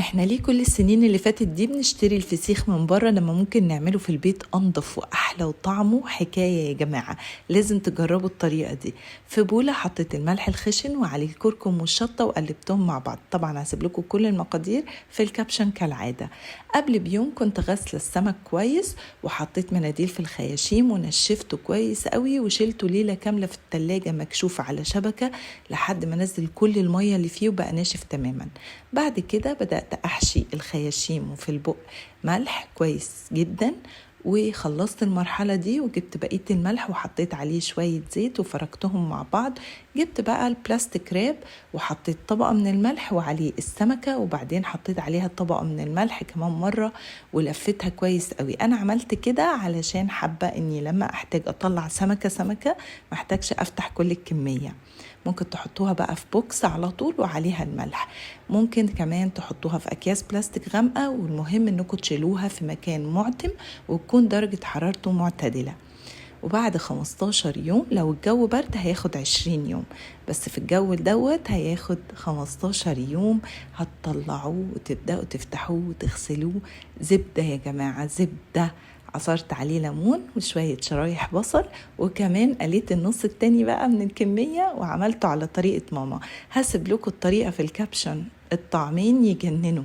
احنا ليه كل السنين اللي فاتت دي بنشتري الفسيخ من بره لما ممكن نعمله في البيت انضف واحلى وطعمه حكاية؟ يا جماعة لازم تجربوا الطريقة دي. في بولة حطيت الملح الخشن وعليه الكركم والشطة وقلبتهم مع بعض. طبعا هسيب لكم كل المقادير في الكابشن كالعادة. قبل بيوم كنت غسلة السمك كويس وحطيت مناديل في الخياشيم ونشفته كويس قوي وشيلته ليلة كاملة في التلاجة مكشوف على شبكة لحد ما نزل كل المية اللي فيه وبقى ناشف تماما. بعد كده بدأت أحشي الخياشيم وفي البق ملح كويس جدا، وخلصت المرحلة دي وجبت بقية الملح وحطيت عليه شوية زيت وفركتهم مع بعض. جبت بقى البلاستيك راب وحطيت طبقة من الملح وعليه السمكة، وبعدين حطيت عليها طبقة من الملح كمان مرة ولفتها كويس قوي. أنا عملت كده علشان حابة أني لما أحتاج أطلع سمكة محتاجش أفتح كل الكمية. ممكن تحطوها بقى في بوكس على طول وعليها الملح، ممكن كمان تحطوها في أكياس بلاستيك غامقة، والمهم أنكم تشيلوها في مكان معتم وتكون درجة حرارته معتدلة. وبعد 15 يوم، لو الجو برد هياخد 20 يوم، بس في الجو دوت هياخد 15 يوم. هتطلعوه وتبدأوا تفتحوه وتغسلوه. زبدة يا جماعة، زبدة. عصرت عليه ليمون وشوية شرايح بصل، وكمان قليت النص التاني بقى من الكمية وعملته على طريقة ماما. هسيب لكم الطريقة في الكابشن، الطعمين يجننوا.